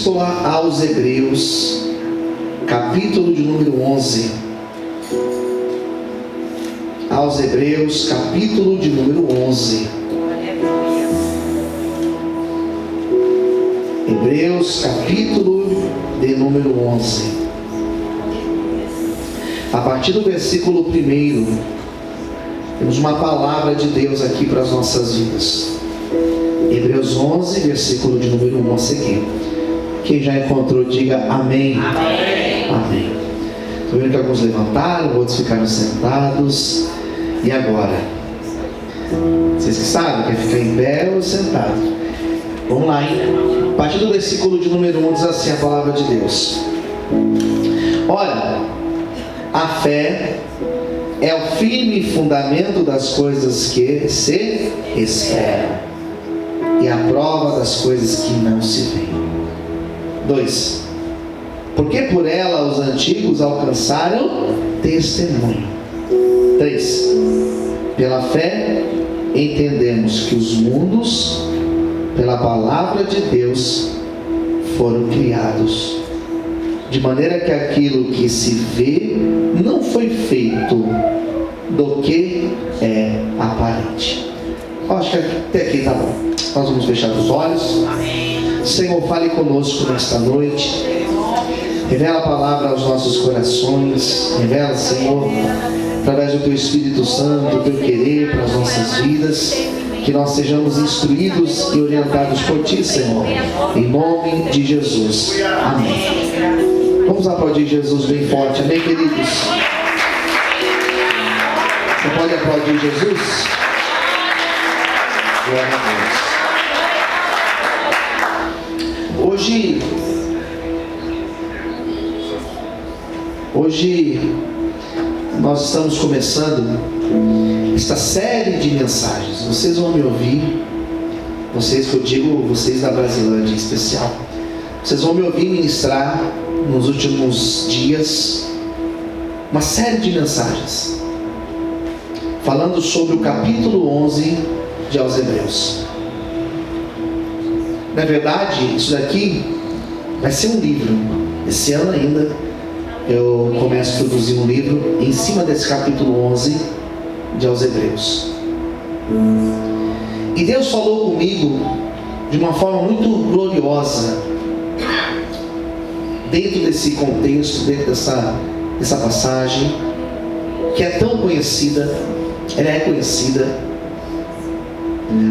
Epístola aos Hebreus, capítulo de número 11. Aos Hebreus, capítulo de número 11. Hebreus, capítulo de número 11. A partir do versículo 1, temos uma palavra de Deus aqui para as nossas vidas. Hebreus 11, versículo de número 1 a seguir. Quem já encontrou, diga amém. Amém. Amém. Estou vendo que alguns levantaram, outros ficaram sentados. E agora? Vocês que sabem, quer ficar em pé ou sentado? Vamos lá, hein? A partir do versículo de número 1 diz assim a palavra de Deus. Ora, a fé é o firme fundamento das coisas que se esperam e a prova das coisas que não se veem. 2. Porque por ela os antigos alcançaram testemunho. 3. Pela fé entendemos que os mundos, pela palavra de Deus, foram criados, de maneira que aquilo que se vê não foi feito do que é aparente. Acho que até aqui está bom. Nós vamos fechar os olhos. Senhor, fale conosco nesta noite. Revela a palavra aos nossos corações. Revela, Senhor, através do Teu Espírito Santo, o Teu querer para as nossas vidas. Que nós sejamos instruídos e orientados por Ti, Senhor. Em nome de Jesus. Amém. Vamos aplaudir Jesus bem forte. Amém, queridos? Você pode aplaudir Jesus? Glória a Deus. Hoje nós estamos começando esta série de mensagens. Vocês vão me ouvir, vocês que eu digo, vocês da Brasilândia em especial, vocês vão me ouvir ministrar nos últimos dias uma série de mensagens falando sobre o capítulo 11 de aos Hebreus. Na verdade, isso daqui vai ser um livro. Esse ano ainda eu começo a produzir um livro em cima desse capítulo 11 de aos Hebreus. E Deus falou comigo de uma forma muito gloriosa dentro desse contexto, dentro dessa passagem que é tão conhecida. Ela é conhecida,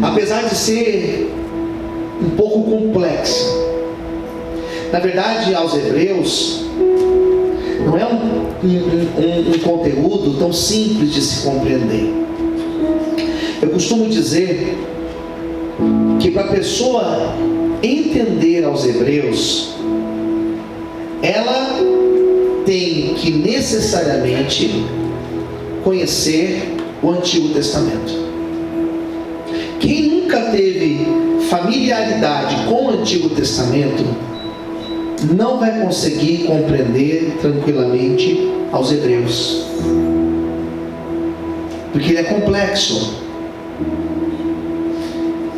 apesar de ser um pouco complexa. Na verdade, aos Hebreus não é um conteúdo tão simples de se compreender. Eu costumo dizer que para a pessoa entender aos Hebreus, ela tem que necessariamente conhecer o Antigo Testamento. Quem nunca teve familiaridade com o Antigo Testamento não vai conseguir compreender tranquilamente aos Hebreus, porque ele é complexo.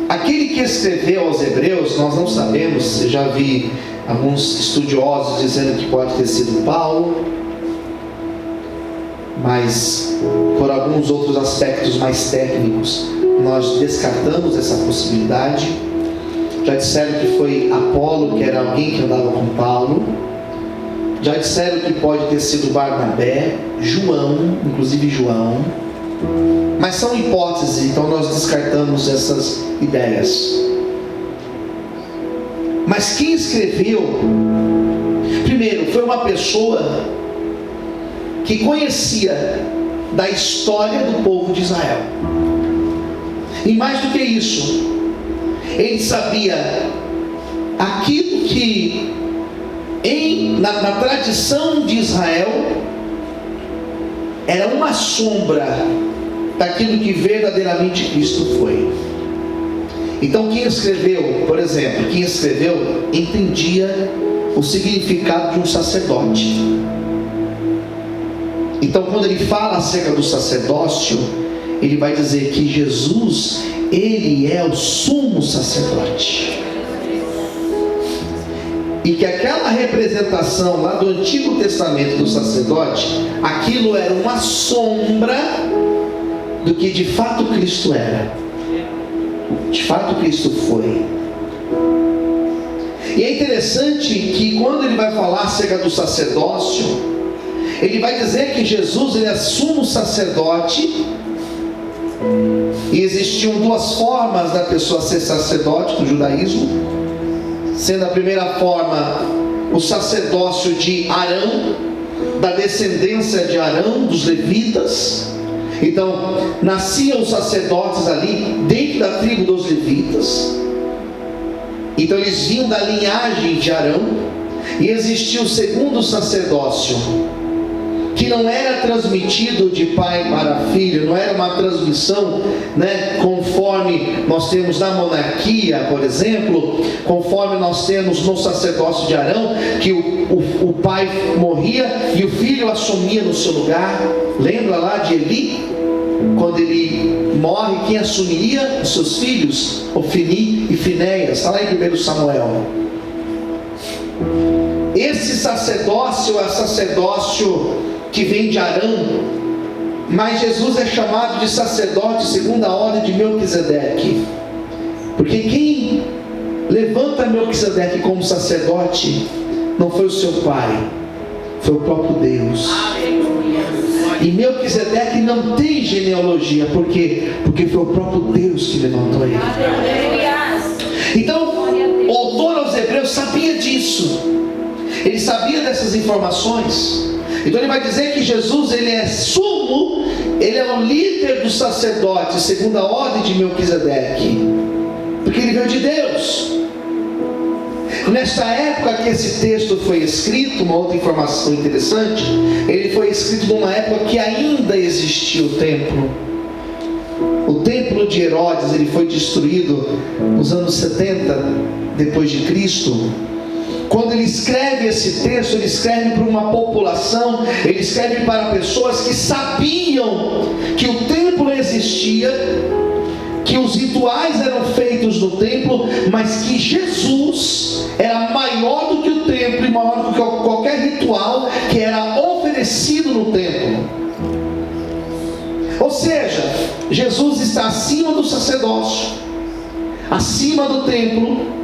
Aquele que escreveu aos Hebreus, nós não sabemos. Eu já vi alguns estudiosos dizendo que pode ter sido Paulo, mas por alguns outros aspectos mais técnicos nós descartamos essa possibilidade. Já disseram que foi Apolo, que era alguém que andava com Paulo. Já disseram que pode ter sido Barnabé, João, inclusive João. Mas são hipóteses, então nós descartamos essas ideias. Mas quem escreveu, primeiro, foi uma pessoa que conhecia da história do povo de Israel. E mais do que isso, ele sabia aquilo que na tradição de Israel era uma sombra daquilo que verdadeiramente Cristo foi. Então quem escreveu, por exemplo, entendia o significado de um sacerdote. Então quando ele fala acerca do sacerdócio, ele vai dizer que Jesus, ele é o sumo sacerdote. e que aquela representação lá do Antigo Testamento do sacerdote, aquilo era uma sombra do que de fato Cristo era, de fato Cristo foi. E é interessante que quando ele vai falar acerca do sacerdócio, ele vai dizer que Jesus, ele é sumo sacerdote, e existiam duas formas da pessoa ser sacerdote no judaísmo, sendo a primeira forma o sacerdócio de Arão, da descendência de Arão, dos levitas. Então nasciam os sacerdotes ali dentro da tribo dos levitas, então eles vinham da linhagem de Arão. E existia o segundo sacerdócio, que não era transmitido de pai para filho, não era uma transmissão, conforme nós temos na monarquia, por exemplo, conforme nós temos no sacerdócio de Arão, que o pai morria e o filho assumia no seu lugar. Lembra lá de Eli? Quando ele morre, quem assumiria? Os seus filhos, Ofni e Finéias. Está lá em 1 Samuel. Esse sacerdócio é sacerdócio que vem de Arão, mas Jesus é chamado de sacerdote segundo a ordem de Melquisedeque, porque quem levanta Melquisedeque como sacerdote não foi o seu pai, foi o próprio Deus. E Melquisedeque não tem genealogia, porque foi o próprio Deus que levantou ele. Então o autor aos Hebreus sabia disso, ele sabia dessas informações. Então ele vai dizer que Jesus, ele é sumo, ele é o líder dos sacerdotes segundo a ordem de Melquisedeque, porque ele veio de Deus. Nesta época que esse texto foi escrito, uma outra informação interessante, ele foi escrito numa época que ainda existia o templo. O templo de Herodes, ele foi destruído nos anos 70 depois de Cristo. Quando ele escreve esse texto, ele escreve para uma população, ele escreve para pessoas que sabiam que o templo existia, que os rituais eram feitos no templo, mas que Jesus era maior do que o templo e maior do que qualquer ritual que era oferecido no templo. Ou seja, Jesus está acima do sacerdócio, acima do templo,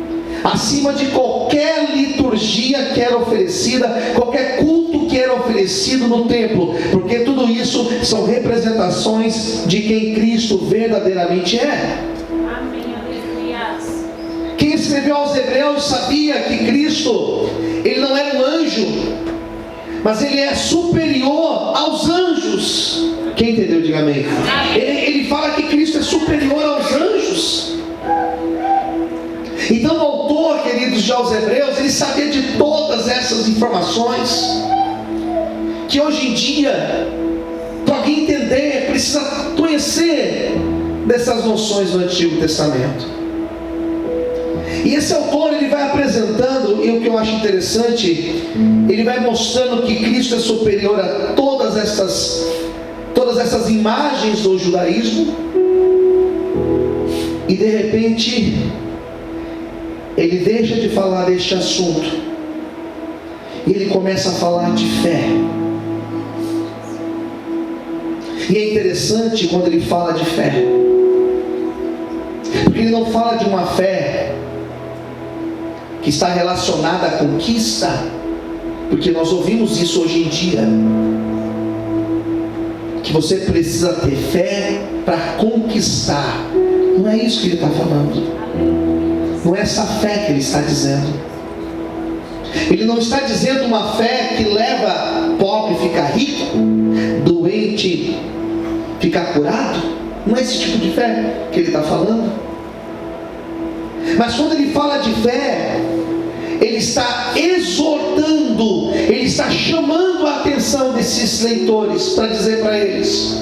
acima de qualquer liturgia que era oferecida, qualquer culto que era oferecido no templo, porque tudo isso são representações de quem Cristo verdadeiramente é. Quem escreveu aos Hebreus sabia que Cristo, ele não era um anjo, mas ele é superior aos anjos. Quem entendeu, diga amém. Ele fala que Cristo é superior aos anjos. Então o autor, queridos, de aos Hebreus, ele sabia de todas essas informações, que hoje em dia, para alguém entender, precisa conhecer dessas noções do Antigo Testamento. E esse autor, ele vai apresentando, e o que eu acho interessante, ele vai mostrando que Cristo é superior a todas essas imagens do judaísmo, e de repente ele deixa de falar deste assunto e ele começa a falar de fé. E é interessante quando ele fala de fé, porque ele não fala de uma fé que está relacionada à conquista, porque nós ouvimos isso hoje em dia, que você precisa ter fé para conquistar. Não é isso que ele está falando. Não é essa fé que ele está dizendo. Ele não está dizendo uma fé que leva pobre ficar rico, doente ficar curado. Não é esse tipo de fé que ele está falando. Mas quando ele fala de fé, ele está exortando, ele está chamando a atenção desses leitores para dizer para eles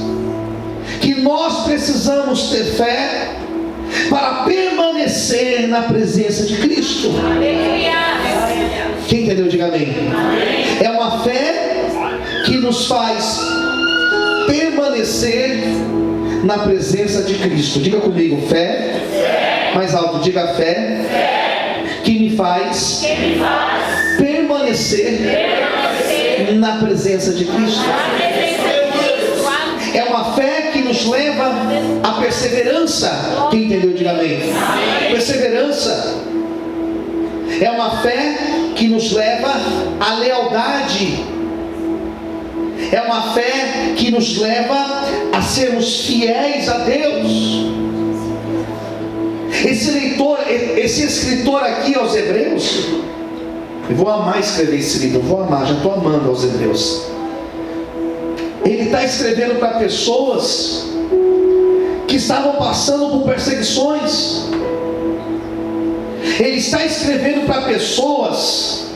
que nós precisamos ter fé para permanecer na presença de Cristo. Quem entendeu, diga amém. É uma fé que nos faz permanecer na presença de Cristo. Diga comigo, fé. Mais alto, diga fé. que me faz permanecer na presença de Cristo. É uma fé que nos leva à perseverança. Quem entendeu, diga amém. Perseverança é uma fé que nos leva à lealdade. É uma fé que nos leva a sermos fiéis a Deus. Esse escritor aqui aos Hebreus, eu vou amar escrever esse livro, eu vou amar, já estou amando aos Hebreus. Ele está escrevendo para pessoas que estavam passando por perseguições. Ele está escrevendo para pessoas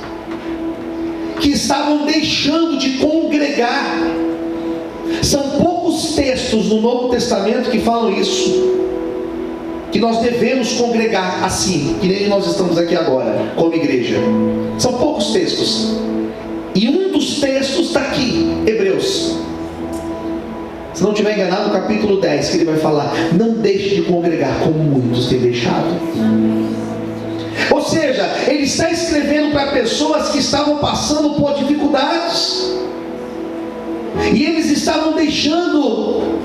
que estavam deixando de congregar. São poucos textos no Novo Testamento que falam isso, que nós devemos congregar assim, que nem nós estamos aqui agora, como igreja. São poucos textos, e um dos textos está aqui, Hebreus. Se não estiver enganado, no capítulo 10, que ele vai falar: não deixe de congregar, como muitos têm deixado. Ou seja, ele está escrevendo para pessoas que estavam passando por dificuldades, e eles estavam deixando,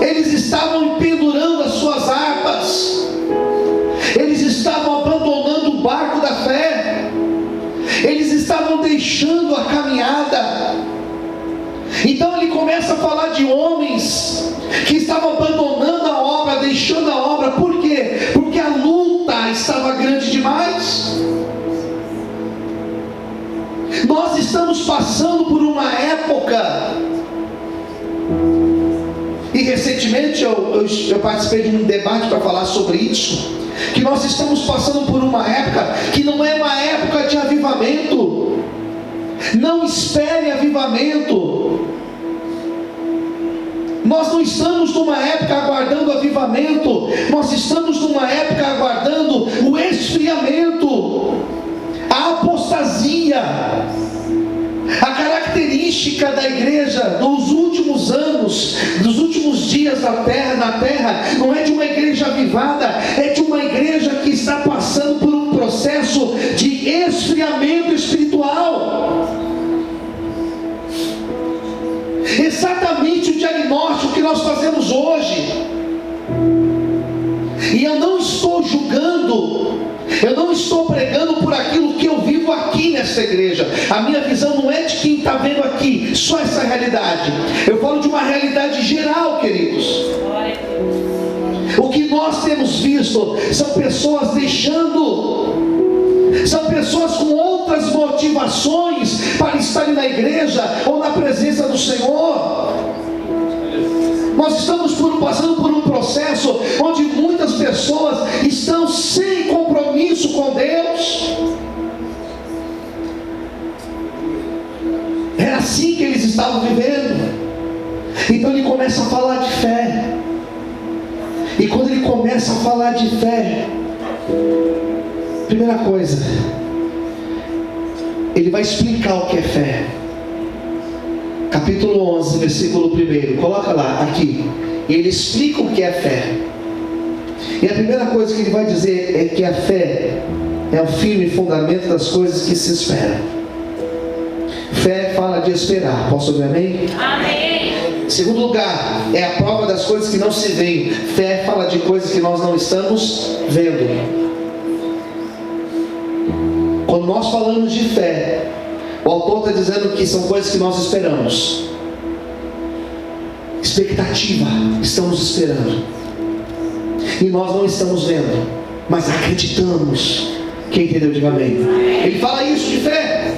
eles estavam pendurando as suas harpas, eles estavam abandonando o barco da fé, eles estavam deixando a caminhada. Então ele começa a falar de homens que estavam abandonando a obra, deixando a obra. Por quê? Porque a luta estava grande demais. Nós estamos passando por uma época, e recentemente eu participei de um debate para falar sobre isso, que nós estamos passando por uma época que não é uma época de avivamento. Não espere avivamento. Nós não estamos numa época aguardando avivamento, nós estamos numa época aguardando o esfriamento, a apostasia. A característica da igreja dos últimos anos, dos últimos dias na terra, não é de uma igreja avivada, é de uma igreja que está passando por um processo de esfriamento espiritual. Exatamente o diagnóstico que nós fazemos hoje. E eu não estou julgando, eu não estou pregando por aquilo que eu vivo aqui nessa igreja. A minha visão não é de quem está vendo aqui só essa realidade. Eu falo de uma realidade geral, queridos. O que nós temos visto são pessoas deixando, são pessoas com outras motivações para estarem na igreja ou na presença do Senhor. Nós estamos passando por um processo onde muitas pessoas estão sem compromisso com Deus. Era assim que eles estavam vivendo. Então ele começa a falar de fé. E quando ele começa a falar de fé, primeira coisa, ele vai explicar o que é fé. Capítulo 11, versículo 1, coloca lá, aqui. Ele explica o que é fé. E a primeira coisa que ele vai dizer é que a fé é o firme fundamento das coisas que se esperam. Fé fala de esperar. Posso ouvir amém? Amém. Segundo lugar, é a prova das coisas que não se veem. Fé fala de coisas que nós não estamos vendo. Quando nós falamos de fé, o autor está dizendo que são coisas que nós esperamos. Expectativa, estamos esperando. E nós não estamos vendo, mas acreditamos. Quem entendeu, diga amém. Ele fala isso de fé.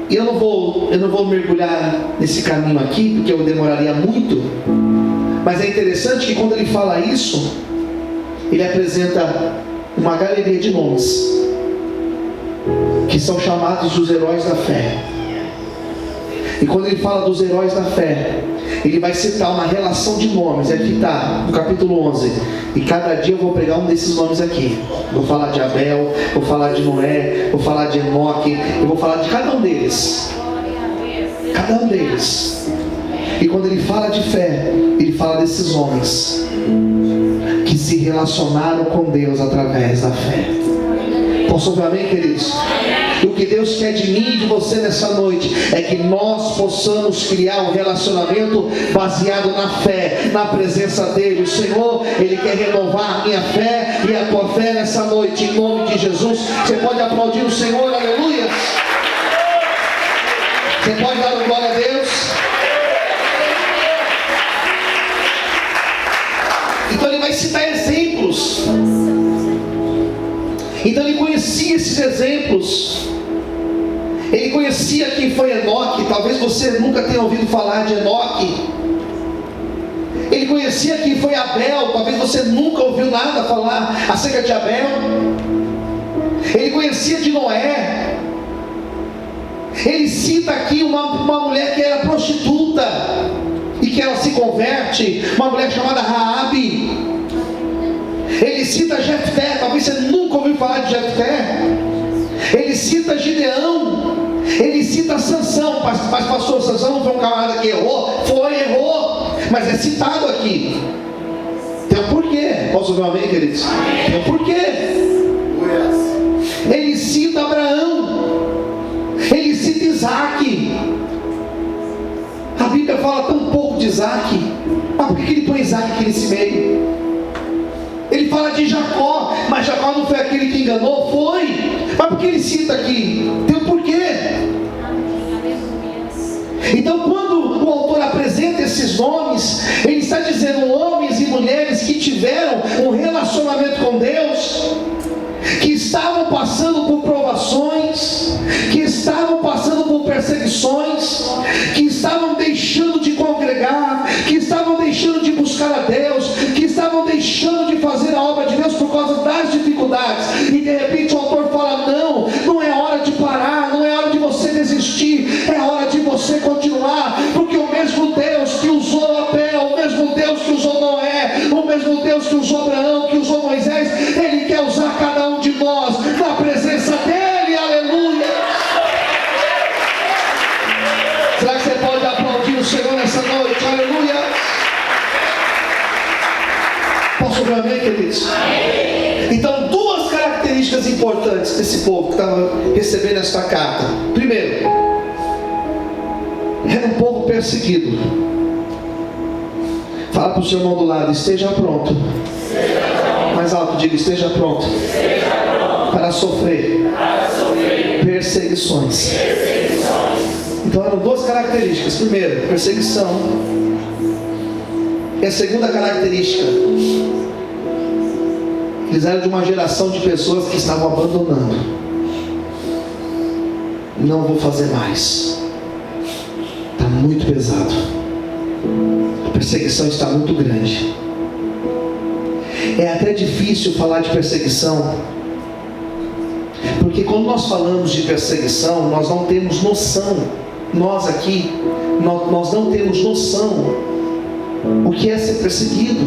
E eu não vou mergulhar nesse caminho aqui, porque eu demoraria muito. Mas é interessante que quando ele fala isso, ele apresenta uma galeria de nomes que são chamados dos heróis da fé. E quando ele fala dos heróis da fé, ele vai citar uma relação de nomes. Aqui está, no capítulo 11. E cada dia eu vou pregar um desses nomes aqui. Vou falar de Abel, vou falar de Noé, vou falar de Enoque, eu vou falar de cada um deles. Cada um deles. E quando ele fala de fé, ele fala desses homens que se relacionaram com Deus através da fé. Posso ouvir amém, queridos? E o que Deus quer de mim e de você nessa noite é que nós possamos criar um relacionamento baseado na fé, na presença dEle. O Senhor, Ele quer renovar a minha fé e a tua fé nessa noite, em nome de Jesus. Você pode aplaudir o Senhor, aleluia. Você pode dar glória a Deus. Então ele vai citar exemplos. Então ele conhecia esses exemplos. Ele conhecia quem foi Enoque. Talvez você nunca tenha ouvido falar de Enoque. Ele conhecia quem foi Abel. Talvez você nunca ouviu nada falar acerca de Abel. Ele conhecia de Noé. Ele cita aqui uma mulher que era prostituta e que ela se converte, uma mulher chamada Raabe. Ele cita Jefté. Talvez você nunca ouviu falar de Jefté. Ele cita Gideão. Ele cita Sansão. Mas pastor, Sansão não foi um camarada que errou? Errou, mas é citado aqui. Tem um porquê. Posso ouvir um amém, queridos? Tem um porquê. Ele cita Abraão. Ele cita Isaac. A Bíblia fala tão pouco de Isaac. Mas por que ele põe Isaac aqui nesse meio? Ele fala de Jacó. Mas Jacó não foi aquele que enganou? Foi. Mas por que ele cita aqui? Tem um porquê. Então quando o autor apresenta esses nomes, ele está dizendo homens e mulheres que tiveram um relacionamento com Deus, que estavam passando por provações, que estavam passando por perseguições, que estavam deixando de congregar, que estavam deixando de buscar a Deus, que estavam deixando de fazer a obra de Deus por causa das dificuldades. E de repente o autor fala: não é hora de parar, não é hora de você desistir, é hora de você continuar, porque o mesmo Deus que usou Abel, o mesmo Deus que usou Noé, o mesmo Deus que usou Abraão, que usou Moisés, Ele quer usar cada um de nós na presença dEle, aleluia. Será que você pode aplaudir o Senhor nessa noite, aleluia? Posso ouvir amém, queridos? Então, duas características importantes desse povo que estava recebendo esta carta. Primeiro, era um povo perseguido. Fala para o seu irmão do lado: esteja pronto. Mais alto, diga: esteja pronto para sofrer perseguições. Então eram duas características. Primeiro, perseguição. E a segunda característica, eles eram de uma geração de pessoas que estavam abandonando. Não vou fazer mais. Está muito pesado. A perseguição está muito grande. É até difícil falar de perseguição, porque quando nós falamos de perseguição, nós não temos noção. Nós aqui, nós não temos noção o que é ser perseguido.